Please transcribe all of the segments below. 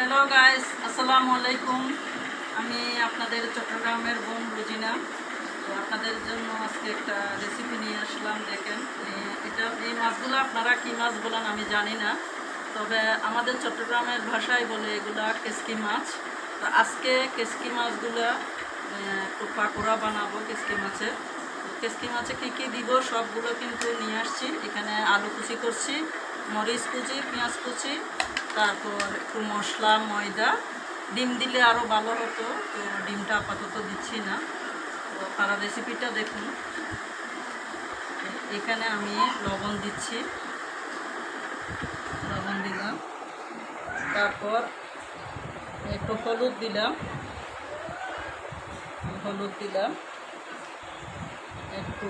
Hello guys, আসসালামু আলাইকুম। আমি আপনাদের চট্টগ্রামের বোন রুজিনা। তো আপনাদের জন্য আজকে একটা রেসিপি নিয়ে আসলাম। দেখেন, এই মাছগুলো আপনারা কী মাছ বলেন আমি জানি না, তবে আমাদের চট্টগ্রামের ভাষায় বলে এগুলা কেসকি মাছ। তো আজকে কেসকি মাছগুলো একটু পাকোড়া বানাবো কেসকি মাছের। কেসকি মাছে কী কী দিব সবগুলো কিন্তু নিয়ে আসছি। এখানে আলু কুচি করছি, মরিচ কুচি, পেঁয়াজ কুচি, তারপর একটু মশলা, ময়দা, ডিম দিলে আরও ভালো হতো, তো ডিমটা আপাতত দিচ্ছি না। তো আপনারা রেসিপিটা দেখুন। এখানে আমি লবণ দিচ্ছি, লবণ দিলাম, তারপর একটু হলুদ দিলাম, একটু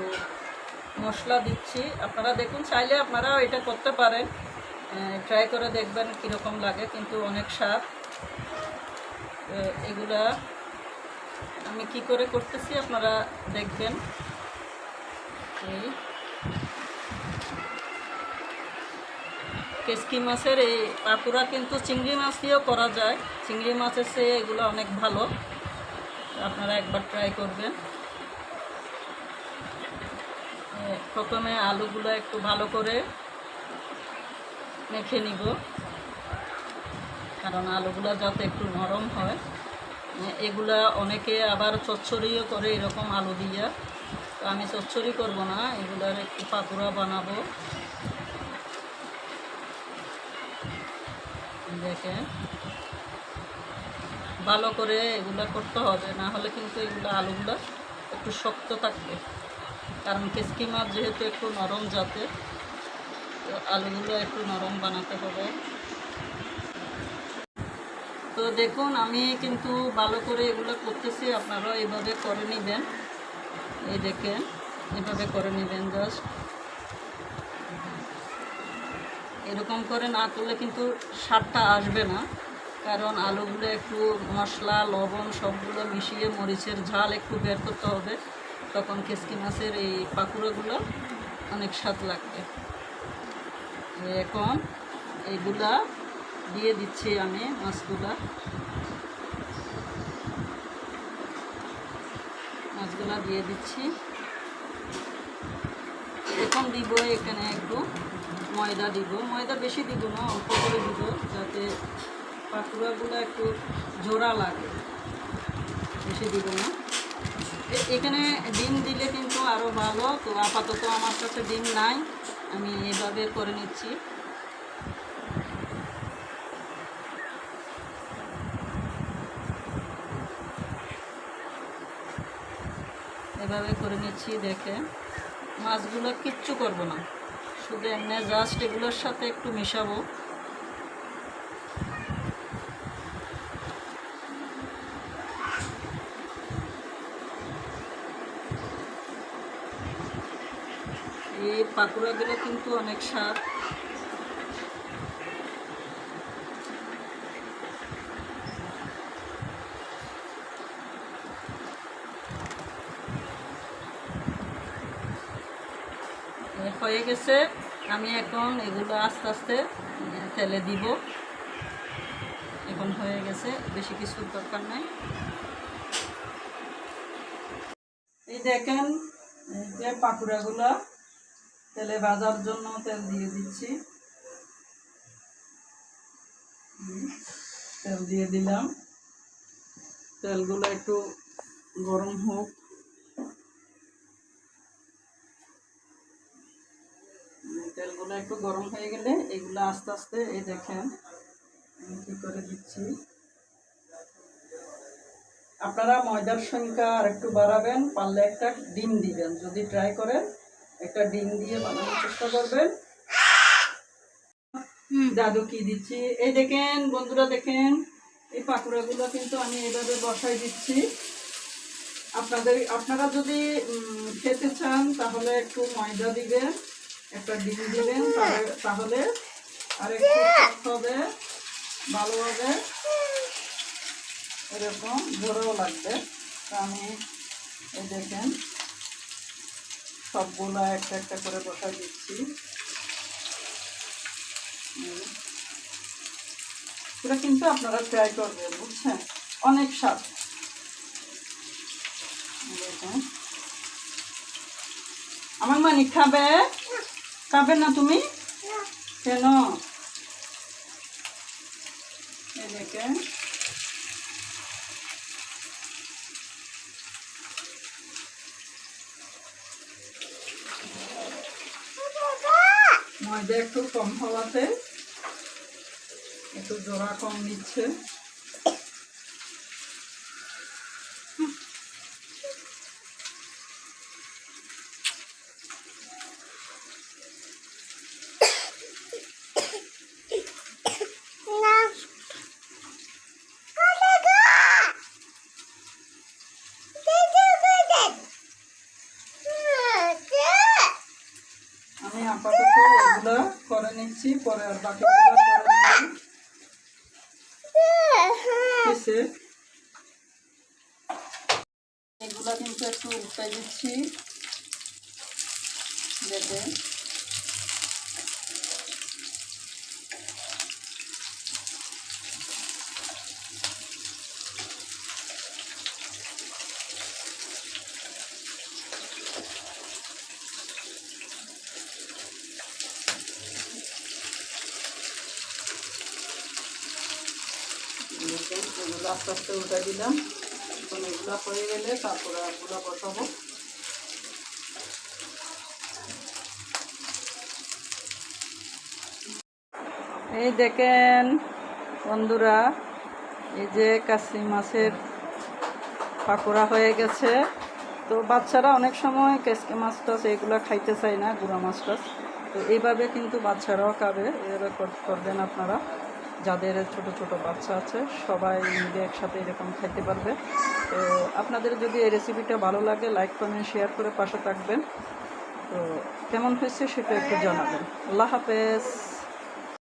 মশলা দিচ্ছি। আপনারা দেখুন, চাইলে আপনারাও এটা করতে পারেন, ট্রাই করে দেখবেন কীরকম লাগে, কিন্তু অনেক স্বাদ। এগুলা আমি কি করে করতেছি আপনারা দেখবেন। এই কেসকি মাছের এই পাকুড়া কিন্তু চিংড়ি মাছ দিয়েও করা যায়। চিংড়ি মাছের চেয়ে এগুলো অনেক ভালো, আপনারা একবার ট্রাই করবেন। প্রথমে আলুগুলো একটু ভালো করে মেখে নিব, কারণ আলুগুলো যাতে একটু নরম হয়। এগুলা অনেকে আবার চচ্চড়িও করে এরকম আলু দিয়া, তো আমি চচ্চড়ি করব না, এগুলার একটু পাকুড়া বানাবো। দেখেন, ভালো করে এগুলো করতে হবে, না হলে কিন্তু এগুলো আলুগুলো একটু শক্ত থাকবে, কারণ কেসকি মাছ যেহেতু একটু নরম জাতের, তো আলুগুলো একটু নরম বানাতে হবে। তো দেখুন, আমি কিন্তু ভালো করে এগুলো করতেছি, আপনারাও এভাবে করে নেবেন। এই দেখেন, এভাবে করে নেবেন। জাস্ট এরকম করে না করলে কিন্তু স্বাদটা আসবে না, কারণ আলুগুলো একটু মশলা, লবণ সবগুলো মিশিয়ে মরিচের ঝাল একটু বের করতে হবে, তখন কেসকি মাছের এই পাকুড়াগুলো অনেক স্বাদ লাগবে। এখন এইগুলা দিয়ে দিচ্ছি আমি, মাছগুলা দিয়ে দিচ্ছি। এখন দিব এখানে একটু ময়দা দিব, ময়দা বেশি দিব না, অল্প করে দিব, যাতে পাকুড়াগুলো একটু জোড়া লাগে, বেশি দিব না। এখানে ডিম দিলে কিন্তু আরও ভালো, তো আপাতত আমার কাছে ডিম নাই, আমি এভাবে করে নিচ্ছি। এভাবে করে নিচ্ছি। দেখে, মাছগুলো কিচ্ছু করব না, শুধু এমনি জাস্ট এগুলোর সাথে একটু মিশাবো। এই পাকুড়াগুলো কিন্তু অনেক স্বাদ। হয়ে গেছে, আমি এখন এগুলো আস্তে আস্তে তেলে দিব। এখন হয়ে গেছে, বেশি কিছুর দরকার নাই। এই দেখেন, এই যে পাকুড়াগুলো তেলে ভাজার জন্য তেল দিয়ে দিচ্ছি। তেল দিয়ে দিলাম, তেলগুলো একটু গরম হোক। তেলগুলো একটু গরম হয়ে গেলে এগুলো আস্তে আস্তে, এই দেখেন আমি কী করে দিচ্ছি। আপনারা ময়দার সংখ্যা আর একটু বাড়াবেন, পারলে একটা ডিম দিবেন, যদি ট্রাই করেন একটা ডিম দিয়ে বানানোর চেষ্টা করবেন। দাদু কি দিচ্ছি, এই দেখেন বন্ধুরা, দেখেন এই পাকুড়াগুলো কিন্তু আমি এভাবে বসাই দিচ্ছি। আপনারা যদি খেতে চান তাহলে একটু ময়দা দিবেন, একটা ডিম দিবেন, তাহলে আর একটু সফট হবে, ভালো হবে, এরকম জোরেও লাগবে। তা আমি এই দেখেন সবগুলো একটা একটা করে বসাই দিচ্ছি। এটা কিন্তু আপনারা ট্রাই করবেন, বুঝছেন, অনেক স্বাদ। আমার মানিক খাবে? খাবে না তুমি? কেন? এই দেখেন ময়দা একটু কম হওয়াতে একটু জোড়া কম নিচ্ছে। আমি আপাতত এগুলো করে নিচ্ছি, পরে আর বাকিগুলো করে নিচ্ছি। এগুলা কিন্তু একটু উল্টাই দিচ্ছি যাতে এগুলো আস্তে আস্তে উল্টাই দিলাম। এখন এগুলো হয়ে গেলে তারপরে এগুলো বসাবো। এই দেখেন বন্ধুরা, এই যে কাশি মাছের পাকোড়া হয়ে গেছে। তো বাচ্চারা অনেক সময় কেসকে মাছ টাছ এগুলো খাইতে চায় না, গুঁড়া মাছ টাছ। তো এইভাবে কিন্তু বাচ্চারাও খাবে, এভাবে করবেন আপনারা। যাদের ছোট ছোট বাচ্চা আছে সবাই মিলে একসাথে এরকম খাইতে পারবে। তো আপনাদের যদি এই রেসিপিটা ভালো লাগে লাইক কমেন্ট শেয়ার করে পাশে থাকবেন। তো কেমন হয়েছে সেটা একটু জানাবেন। আল্লাহ হাফেজ।